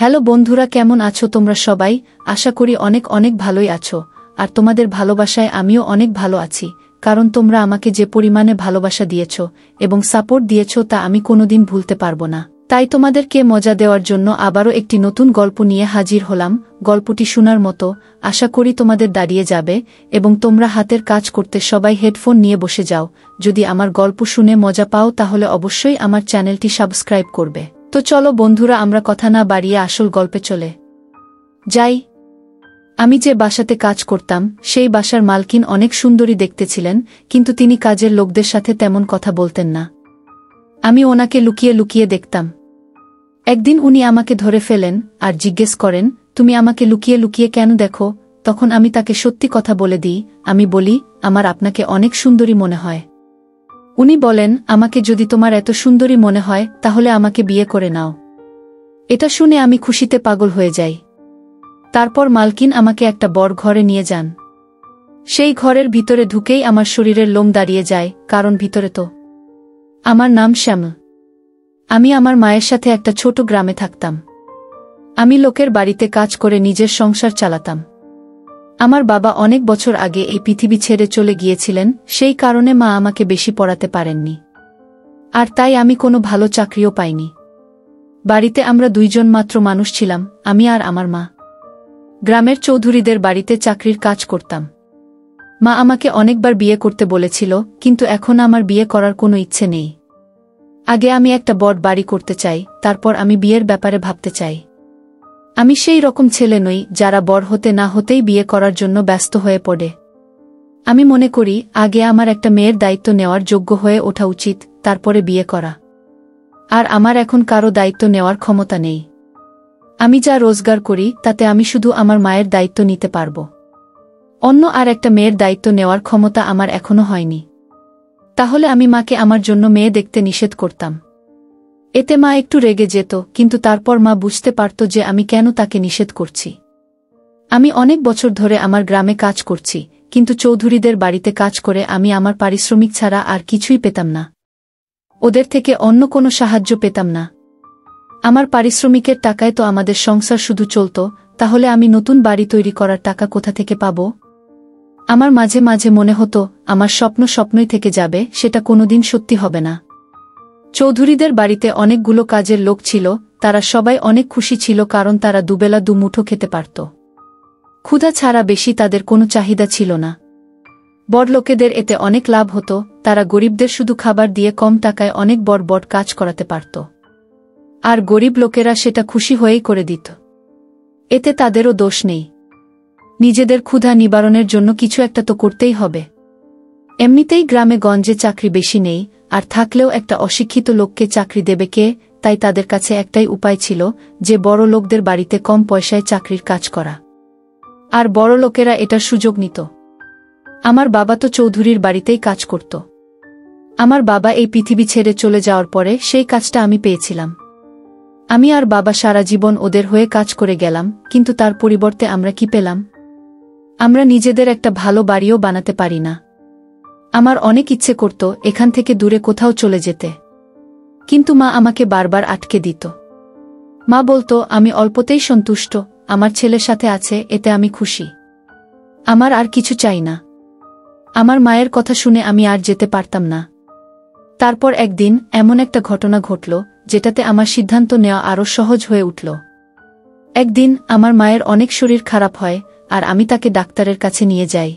Hello বন্ধুরা, কেমন আছো তোমরা সবাই? আশা করি অনেক অনেক ভালোই আছো। আর তোমাদের ভালোবাসায় আমিও অনেক ভালো আছি, কারণ তোমরা আমাকে যে পরিমাণে ভালোবাসা দিয়েছ এবং সাপোর্ট দিয়েছ তা আমি কোনোদিন ভুলতে পারবো না। তাই তোমাদেরকে মজা দেওয়ার জন্য আবারও একটি নতুন গল্প নিয়ে হাজির হলাম। গল্পটি শোনার মতো, আশা করি তোমাদের দাঁড়িয়ে যাবে এবং তোমরা হাতের কাজ করতে সবাই হেডফোন নিয়ে বসে যাও। যদি আমার গল্প শুনে মজা পাও তাহলে অবশ্যই আমার চ্যানেলটি সাবস্ক্রাইব করবে। তো চলো বন্ধুরা, আমরা কথা না বাড়িয়ে আসল গল্পে চলে যাই। আমি যে বাসাতে কাজ করতাম সেই বাসার মালকিন অনেক সুন্দরী দেখতে ছিলেন, কিন্তু তিনি কাজের লোকদের সাথে তেমন কথা বলতেন না। আমি ওনাকে লুকিয়ে লুকিয়ে দেখতাম। একদিন উনি আমাকে ধরে ফেলেন আর জিজ্ঞেস করেন, তুমি আমাকে লুকিয়ে লুকিয়ে কেন দেখো? তখন আমি তাকে সত্যি কথা বলে দিই। আমি বলি, আমার আপনাকে অনেক সুন্দরী মনে হয়। উনি বলেন, আমাকে যদি তোমার এত সুন্দরী মনে হয় তাহলে আমাকে বিয়ে করে নাও। এটা শুনে আমি খুশিতে পাগল হয়ে যাই। তারপর মালকিন আমাকে একটা বড় ঘরে নিয়ে যান। সেই ঘরের ভিতরে ঢুকেই আমার শরীরের লোম দাঁড়িয়ে যায়, কারণ ভিতরে তো আমার নাম শ্যামল। আমি আমার মায়ের সাথে একটা ছোট গ্রামে থাকতাম। আমি লোকের বাড়িতে কাজ করে নিজের সংসার চালাতাম। আমার বাবা অনেক বছর আগে এই পৃথিবী ছেড়ে চলে গিয়েছিলেন, সেই কারণে মা আমাকে বেশি পড়াতে পারেননি। আর তাই আমি কোনো ভালো চাকরিও পাইনি। বাড়িতে আমরা দুইজন মাত্র মানুষ ছিলাম, আমি আর আমার মা। গ্রামের চৌধুরীদের বাড়িতে চাকরির কাজ করতাম। মা আমাকে অনেকবার বিয়ে করতে বলেছিল, কিন্তু এখন আমার বিয়ে করার কোনো ইচ্ছে নেই। আগে আমি একটা বড় বাড়ি করতে চাই, তারপর আমি বিয়ের ব্যাপারে ভাবতে চাই। আমি সেই রকম ছেলে নই যারা বড় হতে না হতেই বিয়ে করার জন্য ব্যস্ত হয়ে পড়ে। আমি মনে করি আগে আমার একটা মেয়ের দায়িত্ব নেওয়ার যোগ্য হয়ে ওঠা উচিত, তারপরে বিয়ে করা। আর আমার এখন কারো দায়িত্ব নেওয়ার ক্ষমতা নেই। আমি যা রোজগার করি তাতে আমি শুধু আমার মায়ের দায়িত্ব নিতে পারব। অন্য আর একটা মেয়ের দায়িত্ব নেওয়ার ক্ষমতা আমার এখনো হয়নি। তাহলে আমি মাকে আমার জন্য মেয়ে দেখতে নিষেধ করতাম। এতে মা একটু রেগে যেত, কিন্তু তারপর মা বুঝতে পারত যে আমি কেন তাকে নিষেধ করছি। আমি অনেক বছর ধরে আমার গ্রামে কাজ করছি, কিন্তু চৌধুরীদের বাড়িতে কাজ করে আমি আমার পারিশ্রমিক ছাড়া আর কিছুই পেতাম না। ওদের থেকে অন্য কোনো সাহায্য পেতাম না। আমার পারিশ্রমিকের টাকায় তো আমাদের সংসার শুধু চলত, তাহলে আমি নতুন বাড়ি তৈরি করার টাকা কোথা থেকে পাব? আমার মাঝে মাঝে মনে হতো আমার স্বপ্ন স্বপ্নই থেকে যাবে, সেটা কোনোদিন সত্যি হবে না। চৌধুরীদের বাড়িতে অনেকগুলো কাজের লোক ছিল, তারা সবাই অনেক খুশি ছিল, কারণ তারা দুবেলা দুমুঠো খেতে পারত। ক্ষুধা ছাড়া বেশি তাদের কোনো চাহিদা ছিল না। বড়লোকেদের এতে অনেক লাভ হতো, তারা গরিবদের শুধু খাবার দিয়ে কম টাকায় অনেক বড় বড় কাজ করাতে পারত। আর গরিব লোকেরা সেটা খুশি হয়েই করে দিত। এতে তাদেরও দোষ নেই। নিজেদের ক্ষুধা নিবারণের জন্য কিছু একটা তো করতেই হবে। এমনিতেই গ্রামে গঞ্জে চাকরি বেশি নেই, আর থাকলেও একটা অশিক্ষিত লোককে চাকরি দেবে কে? তাই তাদের কাছে একটাই উপায় ছিল, যে বড় লোকদের বাড়িতে কম পয়সায় চাকরির কাজ করা। আর বড় লোকেরা এটার সুযোগ নিত। আমার বাবা তো চৌধুরীর বাড়িতেই কাজ করত। আমার বাবা এই পৃথিবী ছেড়ে চলে যাওয়ার পরে সেই কাজটা আমি পেয়েছিলাম। আমি আর বাবা সারা জীবন ওদের হয়ে কাজ করে গেলাম, কিন্তু তার পরিবর্তে আমরা কি পেলাম? আমরা নিজেদের একটা ভালো বাড়িও বানাতে পারি না। আমার অনেক ইচ্ছে করত এখান থেকে দূরে কোথাও চলে যেতে, কিন্তু মা আমাকে বারবার আটকে দিত। মা বলতো আমি অল্পতেই সন্তুষ্ট, আমার ছেলের সাথে আছে, এতে আমি খুশি। আমার আর কিছু চাই না। আমার মায়ের কথা শুনে আমি আর যেতে পারতাম না। তারপর একদিন এমন একটা ঘটনা ঘটল যেটাতে আমার সিদ্ধান্ত নেওয়া আরও সহজ হয়ে উঠল। একদিন আমার মায়ের অনেক শরীর খারাপ হয়, আর আমি তাকে ডাক্তারের কাছে নিয়ে যাই।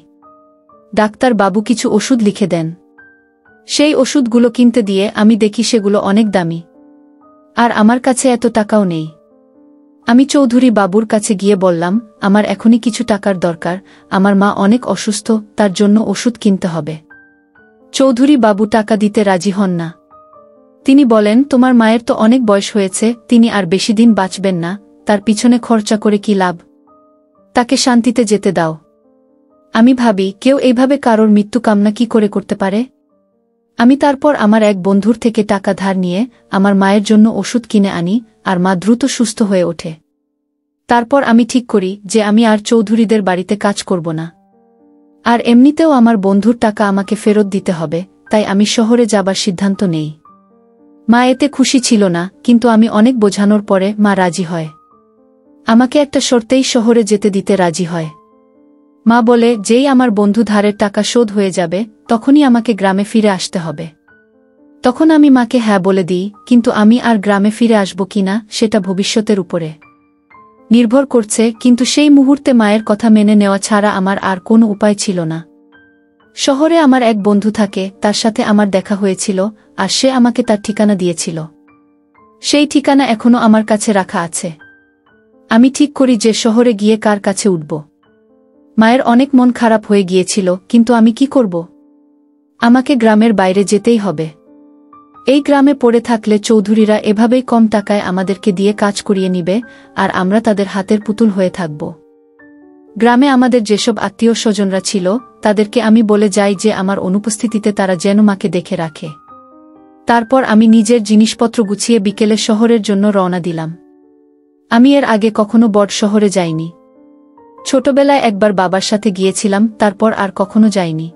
ডাক্তার বাবু কিছু ওষুধ লিখে দেন। সেই ওষুধগুলো কিনতে দিয়ে আমি দেখি সেগুলো অনেক দামি, আর আমার কাছে এত টাকাও নেই। আমি চৌধুরী বাবুর কাছে গিয়ে বললাম, আমার এখনই কিছু টাকার দরকার, আমার মা অনেক অসুস্থ, তার জন্য ওষুধ কিনতে হবে। চৌধুরী বাবু টাকা দিতে রাজি হন না। তিনি বলেন, তোমার মায়ের তো অনেক বয়স হয়েছে, তিনি আর বেশি দিন বাঁচবেন না, তার পিছনে খরচা করে কি লাভ? তাকে শান্তিতে যেতে দাও। আমি ভাবি, কেউ এইভাবে কারোর মৃত্যু কামনা কি করে করতে পারে? আমি তারপর আমার এক বন্ধুর থেকে টাকা ধার নিয়ে আমার মায়ের জন্য ওষুধ কিনে আনি, আর মা দ্রুত সুস্থ হয়ে ওঠে। তারপর আমি ঠিক করি যে আমি আর চৌধুরীদের বাড়িতে কাজ করব না। আর এমনিতেও আমার বন্ধুর টাকা আমাকে ফেরত দিতে হবে, তাই আমি শহরে যাবার সিদ্ধান্ত নেই। মা এতে খুশি ছিল না, কিন্তু আমি অনেক বোঝানোর পরে মা রাজি হয়। আমাকে একটা শর্তেই শহরে যেতে দিতে রাজি হয়। মা বলে, যেই আমার বন্ধু ধারের টাকা শোধ হয়ে যাবে তখনই আমাকে গ্রামে ফিরে আসতে হবে। তখন আমি মাকে হ্যাঁ বলে দিই, কিন্তু আমি আর গ্রামে ফিরে আসব কিনা সেটা ভবিষ্যতের উপরে নির্ভর করছে। কিন্তু সেই মুহূর্তে মায়ের কথা মেনে নেওয়া ছাড়া আমার আর কোনো উপায় ছিল না। শহরে আমার এক বন্ধু থাকে, তার সাথে আমার দেখা হয়েছিল, আর সে আমাকে তার ঠিকানা দিয়েছিল। সেই ঠিকানা এখনো আমার কাছে রাখা আছে। আমি ঠিক করি যে শহরে গিয়ে কার কাছে উঠব। মায়ের অনেক মন খারাপ হয়ে গিয়েছিল, কিন্তু আমি কি করব? আমাকে গ্রামের বাইরে যেতেই হবে। এই গ্রামে পড়ে থাকলে চৌধুরীরা এভাবেই কম টাকায় আমাদেরকে দিয়ে কাজ করিয়ে নিবে, আর আমরা তাদের হাতের পুতুল হয়ে থাকব। গ্রামে আমাদের যেসব আত্মীয় স্বজনরা ছিল তাদেরকে আমি বলে যাই যে আমার অনুপস্থিতিতে তারা যেন মাকে দেখে রাখে। তারপর আমি নিজের জিনিসপত্র গুছিয়ে বিকেলে শহরের জন্য রওনা দিলাম। আমি এর আগে কখনো বড় শহরে যাইনি। ছোটবেলায় একবার বাবার সাথে গিয়েছিলাম, তারপর আর কখনো যাইনি।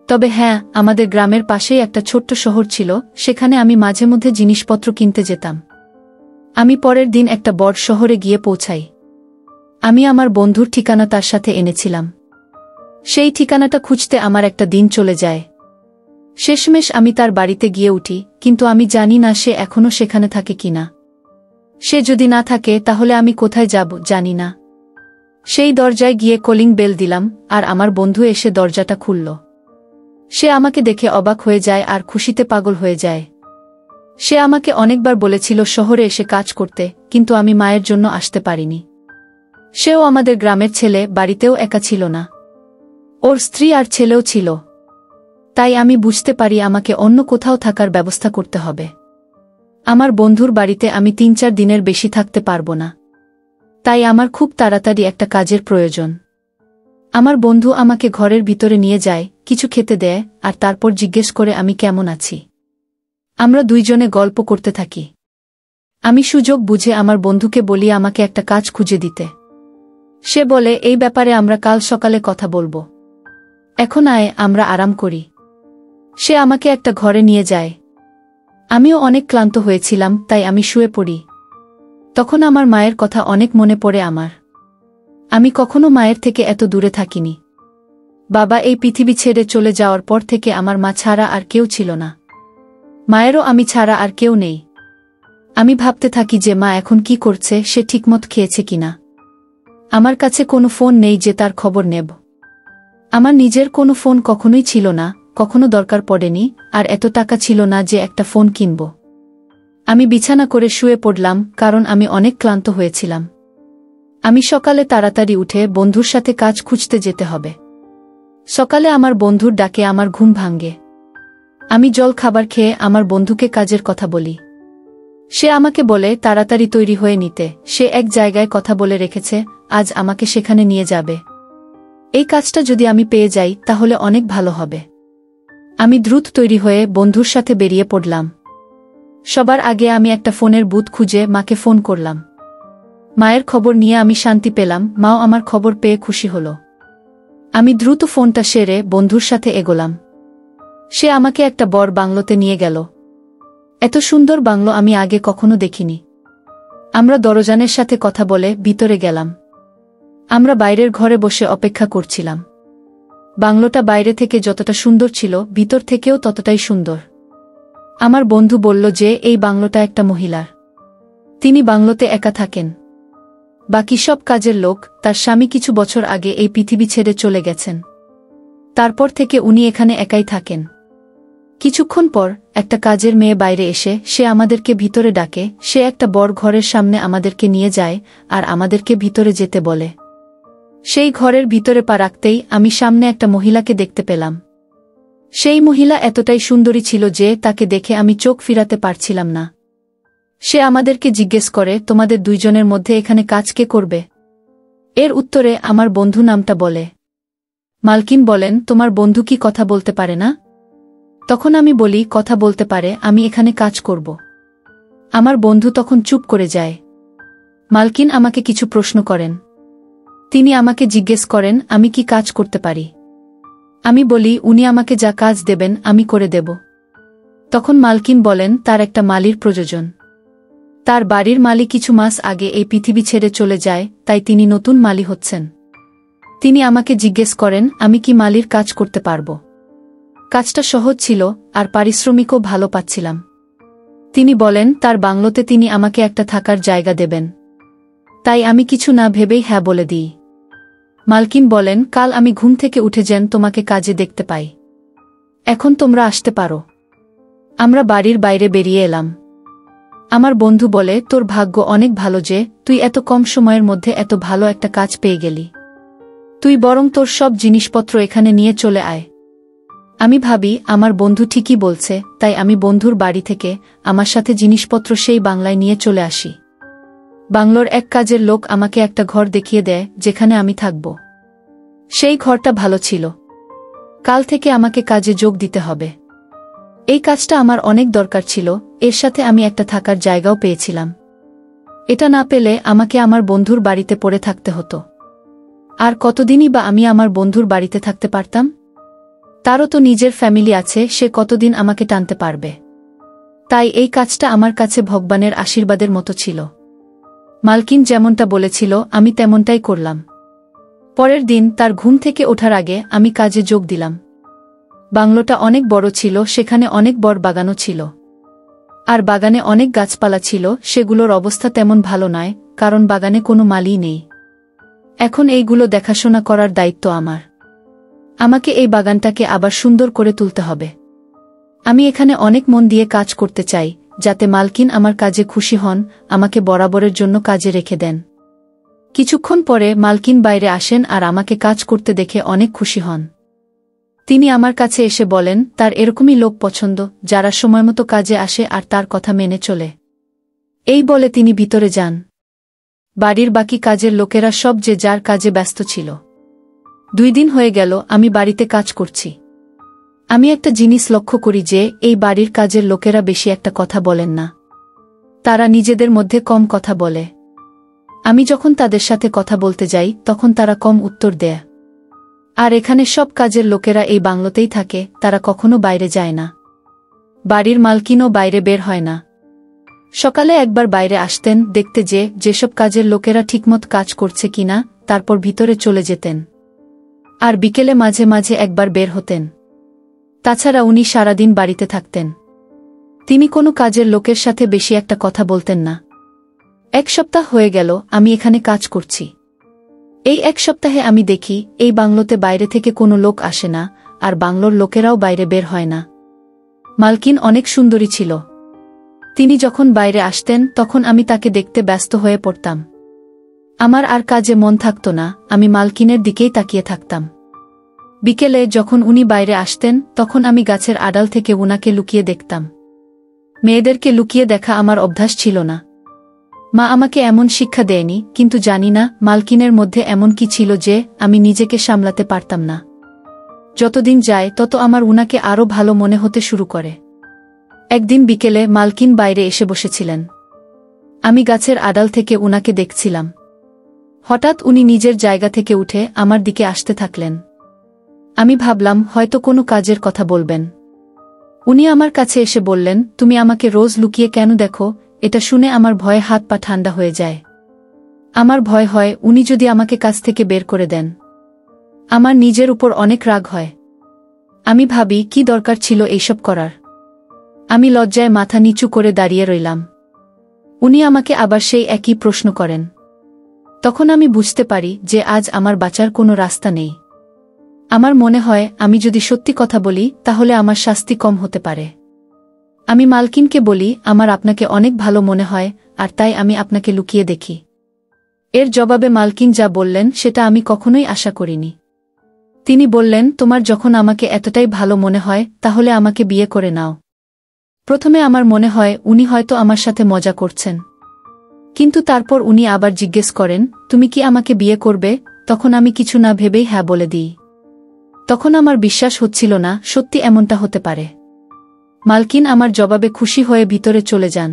তবে হ্যাঁ, আমাদের গ্রামের পাশেই একটা ছোট্ট শহর ছিল, সেখানে আমি মাঝে মধ্যে জিনিসপত্র কিনতে যেতাম। আমি পরের দিন একটা বড় শহরে গিয়ে পৌঁছাই। আমি আমার বন্ধুর ঠিকানা তার সাথে এনেছিলাম। সেই ঠিকানাটা খুঁজতে আমার একটা দিন চলে যায়। শেষমেশ আমি তার বাড়িতে গিয়ে উঠি, কিন্তু আমি জানি না সে এখনো সেখানে থাকে কিনা। সে যদি না থাকে তাহলে আমি কোথায় যাব জানি না। সেই দরজায় গিয়ে কলিং বেল দিলাম, আর আমার বন্ধু এসে দরজাটা খুলল। সে আমাকে দেখে অবাক হয়ে যায় আর খুশিতে পাগল হয়ে যায়। সে আমাকে অনেকবার বলেছিল শহরে এসে কাজ করতে, কিন্তু আমি মায়ের জন্য আসতে পারিনি। সেও আমাদের গ্রামের ছেলে, বাড়িতেও একা ছিল না, ওর স্ত্রী আর ছেলেও ছিল। তাই আমি বুঝতে পারি আমাকে অন্য কোথাও থাকার ব্যবস্থা করতে হবে। আমার বন্ধুর বাড়িতে আমি ৩-৪ দিনের বেশি থাকতে পারবো না। তাই আমার খুব তাড়াতাড়ি একটা কাজের প্রয়োজন। আমার বন্ধু আমাকে ঘরের ভিতরে নিয়ে যায়, কিছু খেতে দেয়, আর তারপর জিজ্ঞেস করে আমি কেমন আছি। আমরা দুইজনে গল্প করতে থাকি। আমি সুযোগ বুঝে আমার বন্ধুকে বলি আমাকে একটা কাজ খুঁজে দিতে। সে বলে, এই ব্যাপারে আমরা কাল সকালে কথা বলবো। এখন আয়, আমরা আরাম করি। সে আমাকে একটা ঘরে নিয়ে যায়। আমিও অনেক ক্লান্ত হয়েছিলাম, তাই আমি শুয়ে পড়ি। তখন আমার মায়ের কথা অনেক মনে পড়ে আমার। আমি কখনো মায়ের থেকে এত দূরে থাকিনি। বাবা এই পৃথিবী ছেড়ে চলে যাওয়ার পর থেকে আমার মা ছাড়া আর কেউ ছিল না। মায়েরও আমি ছাড়া আর কেউ নেই। আমি ভাবতে থাকি যে মা এখন কি করছে, সে ঠিকমত খেয়েছে কিনা। আমার কাছে কোনো ফোন নেই যে তার খবর নেব। আমার নিজের কোনো ফোন কখনোই ছিল না, কখনো দরকার পড়েনি, আর এত টাকা ছিল না যে একটা ফোন কিনব। আমি বিছানা করে শুয়ে পড়লাম, কারণ আমি অনেক ক্লান্ত হয়েছিলাম। আমি সকালে তাড়াতাড়ি উঠে বন্ধুর সাথে কাজ খুঁজতে যেতে হবে। সকালে আমার বন্ধুর ডাকে আমার ঘুম ভাঙে। আমি জল খাবার খেয়ে আমার বন্ধুকে কাজের কথা বলি। সে আমাকে বলে তাড়াতাড়ি তৈরি হয়ে নিতে, সে এক জায়গায় কথা বলে রেখেছে, আজ আমাকে সেখানে নিয়ে যাবে। এই কাজটা যদি আমি পেয়ে যাই তাহলে অনেক ভালো হবে। আমি দ্রুত তৈরি হয়ে বন্ধুর সাথে বেরিয়ে পড়লাম। সবার আগে আমি একটা ফোনের বুথ খুঁজে মাকে ফোন করলাম। মায়ের খবর নিয়ে আমি শান্তি পেলাম, মাও আমার খবর পেয়ে খুশি হল। আমি দ্রুত ফোনটা সেরে বন্ধুর সাথে এগোলাম। সে আমাকে একটা বড় বাংলোতে নিয়ে গেল। এত সুন্দর বাংলো আমি আগে কখনো দেখিনি। আমরা দরজানের সাথে কথা বলে ভিতরে গেলাম। আমরা বাইরের ঘরে বসে অপেক্ষা করছিলাম। বাংলোটা বাইরে থেকে যতটা সুন্দর ছিল, ভিতর থেকেও ততটাই সুন্দর। আমার বন্ধু বলল যে এই বাংলোটা একটা মহিলার। তিনি বাংলোতে একা থাকেন। বাকি সব কাজের লোক, তার স্বামী কিছু বছর আগে এই পৃথিবী ছেড়ে চলে গেছেন। তারপর থেকে উনি এখানে একাই থাকেন। কিছুক্ষণ পর একটা কাজের মেয়ে বাইরে এসে সে আমাদেরকে ভিতরে ডাকে। সে একটা বড় ঘরের সামনে আমাদেরকে নিয়ে যায় আর আমাদেরকে ভিতরে যেতে বলে। সেই ঘরের ভিতরে পা রাখতেই আমি সামনে একটা মহিলাকে দেখতে পেলাম। সেই মহিলা এতটাই সুন্দরী ছিল যে তাকে দেখে আমি চোখ ফিরাতে পারছিলাম না। সে আমাদেরকে জিজ্ঞেস করে, তোমাদের দুইজনের মধ্যে এখানে কাজ কে করবে? এর উত্তরে আমার বন্ধু নামটা বলে। মালকিন বলেন, তোমার বন্ধু কি কথা বলতে পারে না? তখন আমি বলি, কথা বলতে পারে, আমি এখানে কাজ করব। আমার বন্ধু তখন চুপ করে যায়। মালকিন আমাকে কিছু প্রশ্ন করেন। তিনি আমাকে জিজ্ঞেস করেন আমি কি কাজ করতে পারি। আমি বলি, উনি আমাকে যা কাজ দেবেন আমি করে দেব। তখন মালকিন বলেন, তার একটা মালির প্রয়োজন। তার বাড়ির মালি কিছু মাস আগে এই পৃথিবী ছেড়ে চলে যায়, তাই তিনি নতুন মালি হচ্ছেন। তিনি আমাকে জিজ্ঞেস করেন আমি কি মালির কাজ করতে পারব। কাজটা সহজ ছিল আর পারিশ্রমিকও ভালো পাচ্ছিলাম। তিনি বলেন তার বাংলোতে তিনি আমাকে একটা থাকার জায়গা দেবেন। তাই আমি কিছু না ভেবেই হ্যাঁ বলে দিই। মালকিন বলেন কাল আমি ঘুম থেকে উঠে যেন তোমাকে কাজে দেখতে পাই। এখন তোমরা আসতে পারো। আমরা বাড়ির বাইরে বেরিয়ে এলাম। আমার বন্ধু বলে তোর ভাগ্য অনেক ভালো যে তুই এত কম সময়ের মধ্যে এত ভালো একটা কাজ পেয়ে গেলি। তুই বরং তোর সব জিনিসপত্র এখানে নিয়ে চলে আয়। আমি ভাবি আমার বন্ধু ঠিকই বলছে, তাই আমি বন্ধুর বাড়ি থেকে আমার সাথে জিনিসপত্র সেই বাংলায় নিয়ে চলে আসি। বাংলোর এক কাজের লোক আমাকে একটা ঘর দেখিয়ে দেয় যেখানে আমি থাকব। সেই ঘরটা ভালো ছিল। কাল থেকে আমাকে কাজে যোগ দিতে হবে। এই কাজটা আমার অনেক দরকার ছিল, এর সাথে আমি একটা থাকার জায়গাও পেয়েছিলাম। এটা না পেলে আমাকে আমার বন্ধুর বাড়িতে পড়ে থাকতে হতো। আর কতদিনই বা আমি আমার বন্ধুর বাড়িতে থাকতে পারতাম? তারও তো নিজের ফ্যামিলি আছে, সে কতদিন আমাকে টানতে পারবে? তাই এই কাজটা আমার কাছে ভগবানের আশীর্বাদের মতো ছিল। মালকিন যেমনটা বলেছিল আমি তেমনটাই করলাম। পরের দিন তার ঘুম থেকে ওঠার আগে আমি কাজে যোগ দিলাম। বাংলোটা অনেক বড় ছিল, সেখানে অনেক বড় বাগানও ছিল। আর বাগানে অনেক গাছপালা ছিল, সেগুলোর অবস্থা তেমন ভালো নয়, কারণ বাগানে কোনো মালিই নেই। এখন এইগুলো দেখাশোনা করার দায়িত্ব আমার। আমাকে এই বাগানটাকে আবার সুন্দর করে তুলতে হবে। আমি এখানে অনেক মন দিয়ে কাজ করতে চাই, যাতে মালকিন আমার কাজে খুশি হন, আমাকে বরাবরের জন্য কাজে রেখে দেন। কিছুক্ষণ পরে মালকিন বাইরে আসেন আর আমাকে কাজ করতে দেখে অনেক খুশি হন। তিনি আমার কাছে এসে বলেন তার এরকমই লোক পছন্দ, যারা সময়মতো কাজে আসে আর তার কথা মেনে চলে। এই বলে তিনি ভিতরে যান। বাড়ির বাকি কাজের লোকেরা সব যে যার কাজে ব্যস্ত ছিল। 2 দিন হয়ে গেল আমি বাড়িতে কাজ করছি। আমি একটা জিনিস লক্ষ্য করি যে এই বাড়ির কাজের লোকেরা বেশি একটা কথা বলেন না। তারা নিজেদের মধ্যে কম কথা বলে। আমি যখন তাদের সাথে কথা বলতে যাই তখন তারা কম উত্তর দেয়। আর এখানে সব কাজের লোকেরা এই বাংলোতেই থাকে, তারা কখনো বাইরে যায় না। বাড়ির মালকিনও বাইরে বের হয় না। সকালে একবার বাইরে আসতেন দেখতে যে যেসব কাজের লোকেরা ঠিকমত কাজ করছে কিনা, তারপর ভিতরে চলে যেতেন। আর বিকেলে মাঝে মাঝে একবার বের হতেন। তাছাড়া উনি সারাদিন বাড়িতে থাকতেন। তিনি কোনো কাজের লোকের সাথে বেশি একটা কথা বলতেন না। 1 সপ্তাহ হয়ে গেল আমি এখানে কাজ করছি। এই 1 সপ্তাহে আমি দেখি এই বাংলোতে বাইরে থেকে কোনো লোক আসে না, আর বাংলোর লোকেরাও বাইরে বের হয় না। মালকিন অনেক সুন্দরী ছিল। তিনি যখন বাইরে আসতেন তখন আমি তাকে দেখতে ব্যস্ত হয়ে পড়তাম। আমার আর কাজে মন থাকত না, আমি মালকিনের দিকেই তাকিয়ে থাকতাম। বিকেলে যখন উনি বাইরে আসতেন তখন আমি গাছের আড়াল থেকে উনাকে লুকিয়ে দেখতাম। মেয়েদেরকে লুকিয়ে দেখা আমার অভ্যাস ছিল না। মা আমাকে এমন শিক্ষা দেয়নি, কিন্তু জানি না মালকিনের মধ্যে এমন কি ছিল যে আমি নিজেকে সামলাতে পারতাম না। যতদিন যায় তত আমার উনাকে আরও ভালো মনে হতে শুরু করে। একদিন বিকেলে মালকিন বাইরে এসে বসেছিলেন। আমি গাছের আড়াল থেকে উনাকে দেখছিলাম। হঠাৎ উনি নিজের জায়গা থেকে উঠে আমার দিকে আসতে থাকলেন। আমি ভাবলাম হয়তো কোনো কাজের কথা বলবেন। উনি আমার কাছে এসে বললেন, তুমি আমাকে রোজ লুকিয়ে কেন দেখো? এটা শুনে আমার ভয়ে হাত পা ঠান্ডা হয়ে যায়। আমার ভয় হয় উনি যদি আমাকে কাজ থেকে বের করে দেন। আমার নিজের উপর অনেক রাগ হয়। আমি ভাবি কি দরকার ছিল এইসব করার। আমি লজ্জায় মাথা নিচু করে দাঁড়িয়ে রইলাম। উনি আমাকে আবার সেই একই প্রশ্ন করেন। তখন আমি বুঝতে পারি যে আজ আমার বাঁচার কোনো রাস্তা নেই। আমার মনে হয় আমি যদি সত্যি কথা বলি তাহলে আমার শাস্তি কম হতে পারে। আমি মালকিনকে বলি আমার আপনাকে অনেক ভালো মনে হয়, আর তাই আমি আপনাকে লুকিয়ে দেখি। এর জবাবে মালকিন যা বললেন সেটা আমি কখনোই আশা করিনি। তিনি বললেন, তোমার যখন আমাকে এতটাই ভালো মনে হয় তাহলে আমাকে বিয়ে করে নাও। প্রথমে আমার মনে হয় উনি হয়তো আমার সাথে মজা করছেন, কিন্তু তারপর উনি আবার জিজ্ঞেস করেন, তুমি কি আমাকে বিয়ে করবে? তখন আমি কিছু না ভেবেই হ্যাঁ বলে দিই। তখন আমার বিশ্বাস হচ্ছিল না সত্যি এমনটা হতে পারে। মালকিন আমার জবাবে খুশি হয়ে ভিতরে চলে যান।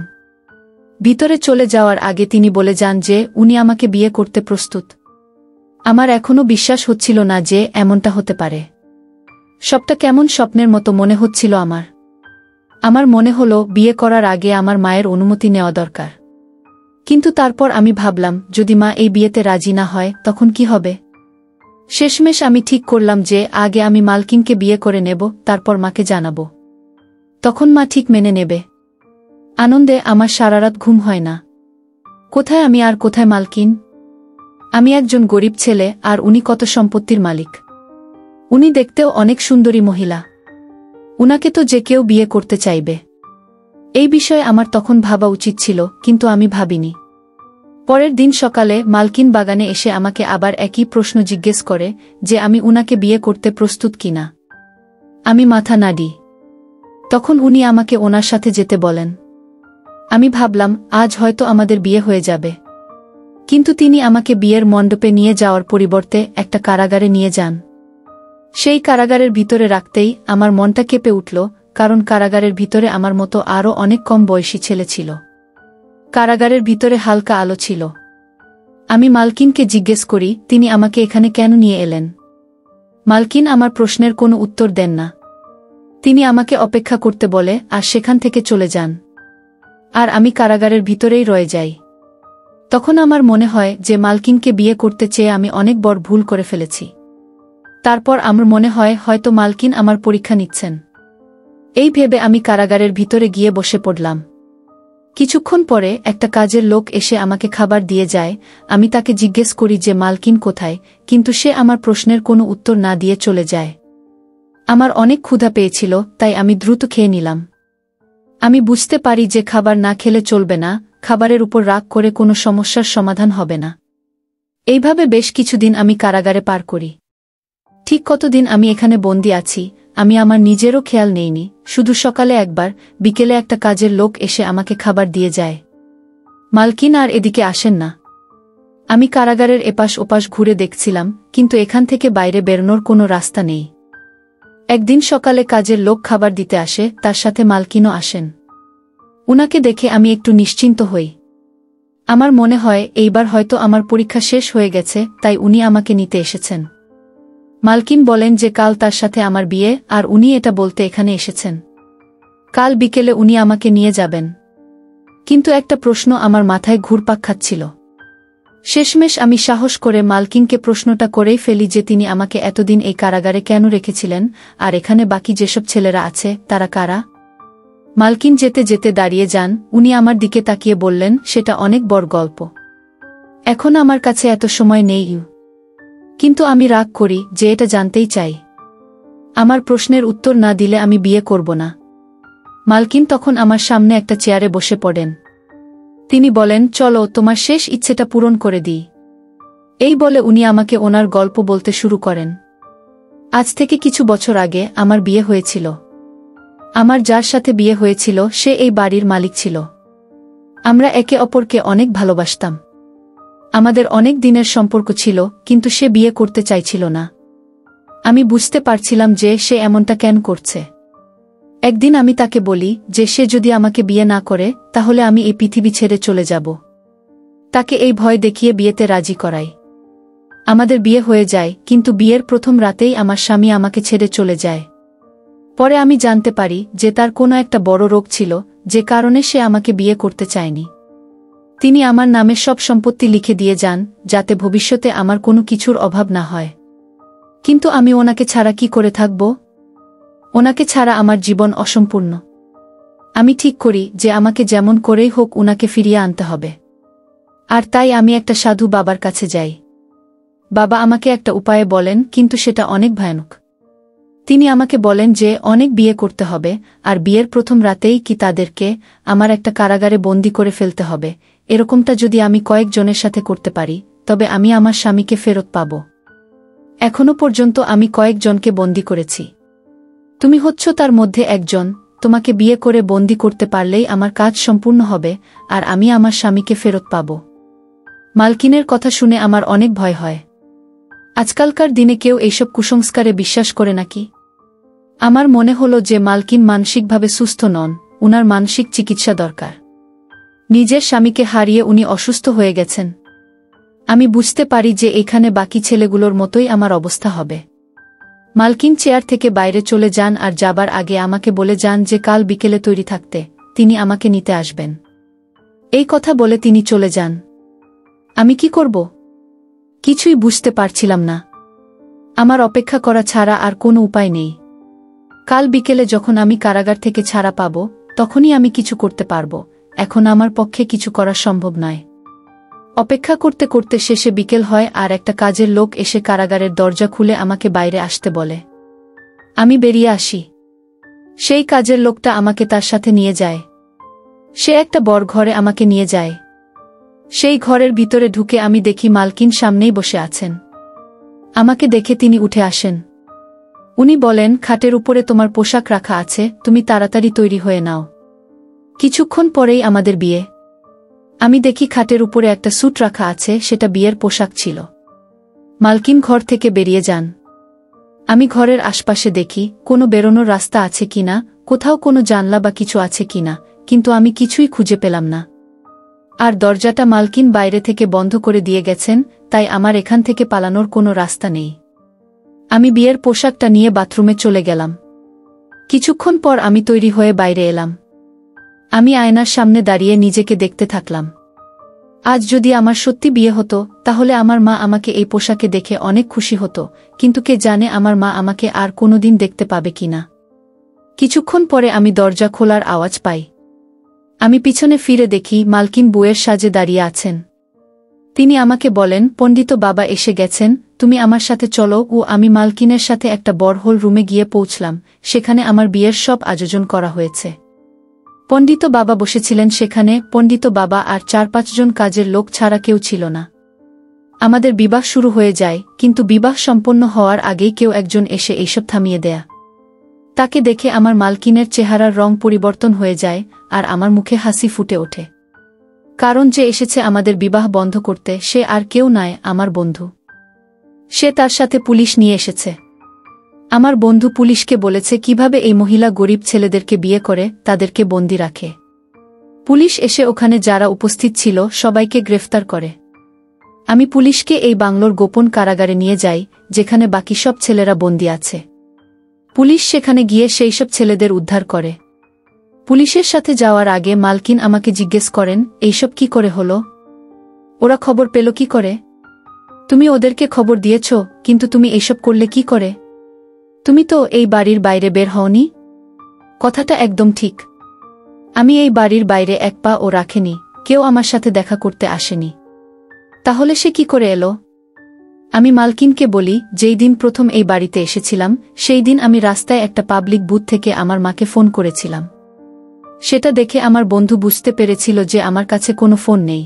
ভিতরে চলে যাওয়ার আগে তিনি বলে যান যে উনি আমাকে বিয়ে করতে প্রস্তুত। আমার এখনো বিশ্বাস হচ্ছিল না যে এমনটা হতে পারে। সবটা কেমন স্বপ্নের মতো মনে হচ্ছিল আমার। আমার মনে হলো বিয়ে করার আগে আমার মায়ের অনুমতি নেওয়া দরকার। কিন্তু তারপর আমি ভাবলাম যদি মা এই বিয়েতে রাজি না হয় তখন কি হবে। শেষমেশ আমি ঠিক করলাম যে আগে আমি মালকিনকে বিয়ে করে নেব, তারপর মাকে জানাব। তখন মা ঠিক মেনে নেবে। আনন্দে আমার সারারাত ঘুম হয় না। কোথায় আমি আর কোথায় মালকিন? আমি একজন গরিব ছেলে আর উনি কত সম্পত্তির মালিক। উনি দেখতেও অনেক সুন্দরী মহিলা। উনাকে তো যে কেউ বিয়ে করতে চাইবে। এই বিষয়ে আমার তখন ভাবা উচিত ছিল, কিন্তু আমি ভাবিনি। পরের দিন সকালে মালকিন বাগানে এসে আমাকে আবার একই প্রশ্ন জিজ্ঞেস করে যে আমি উনাকে বিয়ে করতে প্রস্তুত কিনা। আমি মাথা নাড়ি। তখন উনি আমাকে ওনার সাথে যেতে বলেন। আমি ভাবলাম আজ হয়তো আমাদের বিয়ে হয়ে যাবে। কিন্তু তিনি আমাকে বিয়ের মণ্ডপে নিয়ে যাওয়ার পরিবর্তে একটা কারাগারে নিয়ে যান। সেই কারাগারের ভিতরে রাখতেই আমার মনটা কেঁপে উঠল, কারণ কারাগারের ভিতরে আমার মতো আরও অনেক কম বয়সী ছেলে ছিল। কারাগারের ভিতরে হালকা আলো ছিল। আমি মালকিনকে জিজ্ঞেস করি তিনি আমাকে এখানে কেন নিয়ে এলেন। মালকিন আমার প্রশ্নের কোনো উত্তর দেন না। তিনি আমাকে অপেক্ষা করতে বলে আর সেখান থেকে চলে যান। আর আমি কারাগারের ভিতরেই রয়ে যাই। তখন আমার মনে হয় যে মালকিনকে বিয়ে করতে চেয়ে আমি অনেক বড় ভুল করে ফেলেছি। তারপর আমার মনে হয় হয়তো মালকিন আমার পরীক্ষা নিচ্ছেন। এই ভেবে আমি কারাগারের ভিতরে গিয়ে বসে পড়লাম। কিছুক্ষণ পরে একটা কাজের লোক এসে আমাকে খাবার দিয়ে যায়। আমি তাকে জিজ্ঞেস করি যে মালকিন কোথায়, কিন্তু সে আমার প্রশ্নের কোনো উত্তর না দিয়ে চলে যায়। আমার অনেক ক্ষুধা পেয়েছিল, তাই আমি দ্রুত খেয়ে নিলাম। আমি বুঝতে পারি যে খাবার না খেলে চলবে না, খাবারের উপর রাগ করে কোনো সমস্যার সমাধান হবে না। এইভাবে বেশ কিছুদিন আমি কারাগারে পার করি। ঠিক কতদিন আমি এখানে বন্দী আছি আমি আমার নিজেরও খেয়াল নেইনি। শুধু সকালে একবার, বিকেলে একটা কাজের লোক এসে আমাকে খাবার দিয়ে যায়। মালকিন আর এদিকে আসেন না। আমি কারাগারের এপাশ ওপাশ ঘুরে দেখছিলাম, কিন্তু এখান থেকে বাইরে বেরোনোর কোনো রাস্তা নেই। একদিন সকালে কাজের লোক খাবার দিতে আসে, তার সাথে মালকিনও আসেন। উনাকে দেখে আমি একটু নিশ্চিন্ত হই। আমার মনে হয় এইবার হয়তো আমার পরীক্ষা শেষ হয়ে গেছে, তাই উনি আমাকে নিতে এসেছেন। মালকিন বলেন যে কাল তার সাথে আমার বিয়ে, আর উনি এটা বলতে এখানে এসেছেন। কাল বিকেলে উনি আমাকে নিয়ে যাবেন। কিন্তু একটা প্রশ্ন আমার মাথায় ঘুরপাক খাচ্ছিল। শেষমেশ আমি সাহস করে মালকিনকে প্রশ্নটা করেই ফেলি যে তিনি আমাকে এতদিন এই কারাগারে কেন রেখেছিলেন, আর এখানে বাকি যেসব ছেলেরা আছে তারা কারা। মালকিন যেতে যেতে দাঁড়িয়ে যান। উনি আমার দিকে তাকিয়ে বললেন, সেটা অনেক বড় গল্প। এখন আমার কাছে এত সময় নেই। কিন্তু আমি রাগ করি যে এটা জানতেই চাই। আমার প্রশ্নের উত্তর না দিলে আমি বিয়ে করব না। মালকিন তখন আমার সামনে একটা চেয়ারে বসে পড়েন। তিনি বলেন, চলো তোমার শেষ ইচ্ছেটা পূরণ করে দিই। এই বলে উনি আমাকে ওনার গল্প বলতে শুরু করেন। আজ থেকে কিছু বছর আগে আমার বিয়ে হয়েছিল। আমার যার সাথে বিয়ে হয়েছিল সে এই বাড়ির মালিক ছিল। আমরা একে অপরকে অনেক ভালোবাসতাম। আমাদের অনেক দিনের সম্পর্ক ছিল, কিন্তু সে বিয়ে করতে চাইছিল না। আমি বুঝতে পারছিলাম যে সে এমনটা কেন করছে। একদিন আমি তাকে বলি যে সে যদি আমাকে বিয়ে না করে তাহলে আমি এই পৃথিবী ছেড়ে চলে যাব। তাকে এই ভয় দেখিয়ে বিয়েতে রাজি করাই। আমাদের বিয়ে হয়ে যায়, কিন্তু বিয়ের প্রথম রাতেই আমার স্বামী আমাকে ছেড়ে চলে যায়। পরে আমি জানতে পারি যে তার কোনো একটা বড় রোগ ছিল, যে কারণে সে আমাকে বিয়ে করতে চায়নি। তিনি আমার নামে সব সম্পত্তি লিখে দিয়ে যান, যাতে ভবিষ্যতে আমার কোনো কিছুর অভাব না হয়। কিন্তু আমি ওনাকে ছাড়া কি করে থাকব? ওনাকে ছাড়া আমার জীবন অসম্পূর্ণ। আমি ঠিক করি যে আমাকে যেমন করেই হোক ওনাকে ফিরিয়ে আনতে হবে। আর তাই আমি একটা সাধু বাবার কাছে যাই। বাবা আমাকে একটা উপায়ে বলেন, কিন্তু সেটা অনেক ভয়ানক। তিনি আমাকে বলেন যে অনেক বিয়ে করতে হবে, আর বিয়ের প্রথম রাতেই কি তাদেরকে আমার একটা কারাগারে বন্দী করে ফেলতে হবে। এরকমটা যদি আমি কয়েকজনের সাথে করতে পারি, তবে আমি আমার স্বামীকে ফেরত পাব। এখনো পর্যন্ত আমি কয়েকজনকে বন্দী করেছি। তুমি হচ্ছ তার মধ্যে একজন। তোমাকে বিয়ে করে বন্দী করতে পারলেই আমার কাজ সম্পূর্ণ হবে, আর আমি আমার স্বামীকে ফেরত পাব। মালকিনের কথা শুনে আমার অনেক ভয় হয়। আজকালকার দিনে কেউ এইসব কুসংস্কারে বিশ্বাস করে নাকি? আমার মনে হলো যে মালকিন মানসিকভাবে সুস্থ নন, উনার মানসিক চিকিৎসা দরকার। নিজের স্বামীকে হারিয়ে উনি অসুস্থ হয়ে গেছেন। আমি বুঝতে পারি যে এখানে বাকি ছেলেগুলোর মতোই আমার অবস্থা হবে। মালকিন চেয়ার থেকে বাইরে চলে যান আর যাবার আগে আমাকে বলে যান যে কাল বিকেলে তৈরি থাকতে তিনি আমাকে নিতে আসবেন। এই কথা বলে তিনি চলে যান। আমি কি করব? কিছুই বুঝতে পারছিলাম না। আমার অপেক্ষা করা ছাড়া আর কোনো উপায় নেই। কাল বিকেলে যখন আমি কারাগার থেকে ছাড়া পাব, তখনই আমি কিছু করতে পারব। এখন আমার পক্ষে কিছু করা সম্ভব নয়। অপেক্ষা করতে করতে শেষে বিকেল হয় আর একটা কাজের লোক এসে কারাগারের দরজা খুলে আমাকে বাইরে আসতে বলে। আমি বেরিয়ে আসি। সেই কাজের লোকটা আমাকে তার সাথে নিয়ে যায়। সে একটা বড় ঘরে আমাকে নিয়ে যায়। সেই ঘরের ভিতরে ঢুকে আমি দেখি মালকিন সামনেই বসে আছেন। আমাকে দেখে তিনি উঠে আসেন। উনি বলেন, খাটের উপরে তোমার পোশাক রাখা আছে, তুমি তাড়াতাড়ি তৈরি হয়ে নাও। কিছুক্ষণ পরেই আমাদের বিয়ে। আমি দেখি খাটের উপরে একটা স্যুট রাখা আছে, সেটা বিয়ের পোশাক ছিল। মালকিন ঘর থেকে বেরিয়ে যান। আমি ঘরের আশপাশে দেখি কোনো বেরোনোর রাস্তা আছে কিনা, কোথাও কোনো জানলা বা কিছু আছে কিনা, কিন্তু আমি কিছুই খুঁজে পেলাম না। আর দরজাটা মালকিন বাইরে থেকে বন্ধ করে দিয়ে গেছেন, তাই আমার এখান থেকে পালানোর কোনো রাস্তা নেই। আমি বিয়ের পোশাকটা নিয়ে বাথরুমে চলে গেলাম। কিছুক্ষণ পর আমি তৈরি হয়ে বাইরে এলাম। আমি আয়নার সামনে দাঁড়িয়ে নিজেকে দেখতে থাকলাম। আজ যদি আমার সত্যি বিয়ে হতো, তাহলে আমার মা আমাকে এই পোশাকে দেখে অনেক খুশি হতো, কিন্তু কে জানে আমার মা আমাকে আর কোনোদিন দেখতে পাবে কিনা। কিছুক্ষণ পরে আমি দরজা খোলার আওয়াজ পাই। আমি পিছনে ফিরে দেখি মালকিন বউয়ের সাজে দাঁড়িয়ে আছেন। তিনি আমাকে বলেন, পণ্ডিত বাবা এসে গেছেন, তুমি আমার সাথে চলো। আমি মালকিনের সাথে একটা বড় হল রুমে গিয়ে পৌঁছলাম। সেখানে আমার বিয়ের সব আয়োজন করা হয়েছে। পণ্ডিত বাবা বসেছিলেন সেখানে। পণ্ডিত বাবা আর ৪-৫ জন কাজের লোক ছাড়া কেউ ছিল না। আমাদের বিবাহ শুরু হয়ে যায়, কিন্তু বিবাহ সম্পন্ন হওয়ার আগেই কেউ একজন এসে এইসব থামিয়ে দেয়া। তাকে দেখে আমার মালকিনের চেহারার রং পরিবর্তন হয়ে যায়, আর আমার মুখে হাসি ফুটে ওঠে। কারণ যে এসেছে আমাদের বিবাহ বন্ধ করতে, সে আর কেউ নয়, আমার বন্ধু। সে তার সাথে পুলিশ নিয়ে এসেছে। আমার বন্ধু পুলিশকে বলেছে কিভাবে এই মহিলা গরিব ছেলেদেরকে বিয়ে করে তাদেরকে বন্দি রাখে। পুলিশ এসে ওখানে যারা উপস্থিত ছিল সবাইকে গ্রেফতার করে। আমি পুলিশকে এই বাংলোর গোপন কারাগারে নিয়ে যাই, যেখানে বাকি সব ছেলেরা বন্দি আছে। পুলিশ সেখানে গিয়ে সেই সব ছেলেদের উদ্ধার করে। পুলিশের সাথে যাওয়ার আগে মালকিন আমাকে জিজ্ঞেস করেন, এইসব কি করে হলো? ওরা খবর পেল কি করে? তুমি ওদেরকে খবর দিয়েছ, কিন্তু তুমি এইসব করলে কি করে? তুমি তো এই বাড়ির বাইরে বের হওনি। কথাটা একদম ঠিক। আমি এই বাড়ির বাইরে এক পা ও রাখেনি, কেউ আমার সাথে দেখা করতে আসেনি। তাহলে সে কি করে এলো? আমি মালকিনকে বলি, যেই দিন প্রথম এই বাড়িতে এসেছিলাম, সেই দিন আমি রাস্তায় একটা পাবলিক বুথ থেকে আমার মাকে ফোন করেছিলাম। সেটা দেখে আমার বন্ধু বুঝতে পেরেছিল যে আমার কাছে কোনো ফোন নেই।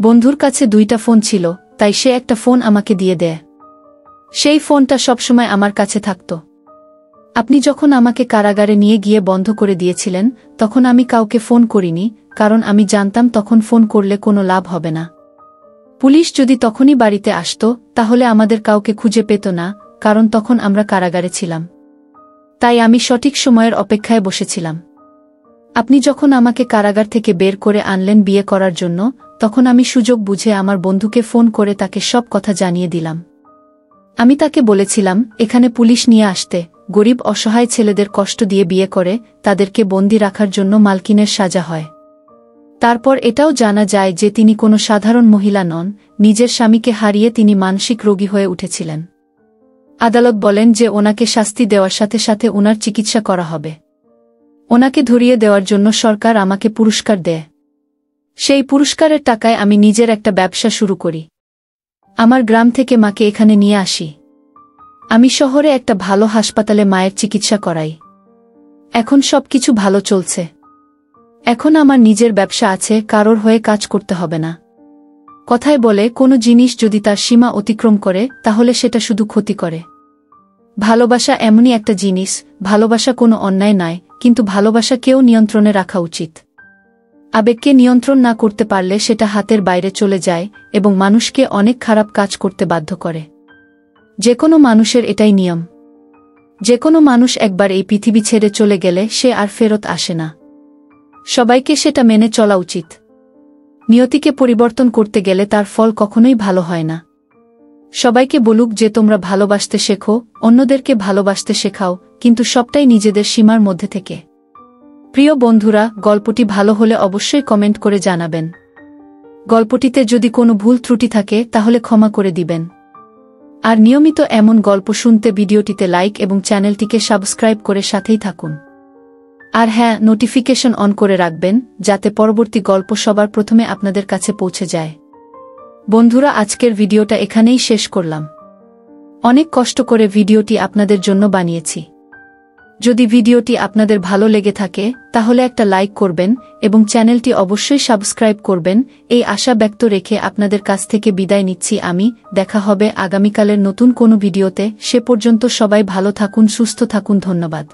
বন্ধুর কাছে 2টা ফোন ছিল, তাই সে একটা ফোন আমাকে দিয়ে দেয়। সেই ফোনটা সবসময় আমার কাছে থাকত। আপনি যখন আমাকে কারাগারে নিয়ে গিয়ে বন্ধ করে দিয়েছিলেন, তখন আমি কাউকে ফোন করিনি, কারণ আমি জানতাম তখন ফোন করলে কোনো লাভ হবে না। পুলিশ যদি তখনই বাড়িতে আসতো, তাহলে আমাদের কাউকে খুঁজে পেত না, কারণ তখন আমরা কারাগারে ছিলাম। তাই আমি সঠিক সময়ের অপেক্ষায় বসেছিলাম। আপনি যখন আমাকে কারাগার থেকে বের করে আনলেন বিয়ে করার জন্য, তখন আমি সুযোগ বুঝে আমার বন্ধুকে ফোন করে তাকে সব কথা জানিয়ে দিলাম। আমি তাকে বলেছিলাম এখানে পুলিশ নিয়ে আসতে, গরিব অসহায় ছেলেদের কষ্ট দিয়ে বিয়ে করে তাদেরকে বন্দি রাখার জন্য মালকিনের সাজা হয়। তারপর এটাও জানা যায় যে তিনি কোনো সাধারণ মহিলা নন, নিজের স্বামীকে হারিয়ে তিনি মানসিক রোগী হয়ে উঠেছিলেন। আদালত বলেন যে ওনাকে শাস্তি দেওয়ার সাথে সাথে ওনার চিকিৎসা করা হবে। ওনাকে ধরিয়ে দেওয়ার জন্য সরকার আমাকে পুরস্কার দেয়। সেই পুরস্কারের টাকায় আমি নিজের একটা ব্যবসা শুরু করি। আমার গ্রাম থেকে মাকে এখানে নিয়ে আসি। আমি শহরে একটা ভালো হাসপাতালে মায়ের চিকিৎসা করাই। এখন সবকিছু ভালো চলছে। এখন আমার নিজের ব্যবসা আছে, কারোর হয়ে কাজ করতে হবে না। কথায় বলে, কোনো জিনিস যদি তার সীমা অতিক্রম করে, তাহলে সেটা শুধু ক্ষতি করে। ভালোবাসা এমনই একটা জিনিস, ভালোবাসা কোনো অন্যায় নয়, কিন্তু ভালোবাসাকেও নিয়ন্ত্রণে রাখা উচিত। আবেগকে নিয়ন্ত্রণ না করতে পারলে সেটা হাতের বাইরে চলে যায় এবং মানুষকে অনেক খারাপ কাজ করতে বাধ্য করে। যে কোনো মানুষের এটাই নিয়ম। যে কোনো মানুষ একবার এই পৃথিবী ছেড়ে চলে গেলে সে আর ফেরত আসে না। সবাইকে সেটা মেনে চলা উচিত। নিয়তিকে পরিবর্তন করতে গেলে তার ফল কখনোই ভালো হয় না। সবাইকে বলুক যে তোমরা ভালোবাসতে শেখো, অন্যদেরকে ভালোবাসতে শেখাও, কিন্তু সবটাই নিজেদের সীমার মধ্যে থেকে। প্রিয় বন্ধুরা, গল্পটি ভালো হলে অবশ্যই কমেন্ট করে জানাবেন। গল্পটিতে যদি কোনো ভুল ত্রুটি থাকে তাহলে ক্ষমা করে দিবেন। আর নিয়মিত এমন গল্প শুনতে ভিডিওটিতে লাইক এবং চ্যানেলটিকে সাবস্ক্রাইব করে সাথেই থাকুন। আর হ্যাঁ, নোটিফিকেশন অন করে রাখবেন যাতে পরবর্তী গল্প সবার প্রথমে আপনাদের কাছে পৌঁছে যায়। বন্ধুরা, আজকের ভিডিওটা এখানেই শেষ করলাম। অনেক কষ্ট করে ভিডিওটি আপনাদের জন্য বানিয়েছি। যদি ভিডিওটি আপনাদের ভালো লেগে থাকে তাহলে একটা লাইক করবেন এবং চ্যানেলটি অবশ্যই সাবস্ক্রাইব করবেন এই আশা ব্যক্ত রেখে আপনাদের কাছ থেকে বিদায় নিচ্ছি আমি। দেখা হবে আগামীকালের নতুন কোনো ভিডিওতে। সে পর্যন্ত সবাই ভালো থাকুন, সুস্থ থাকুন। ধন্যবাদ।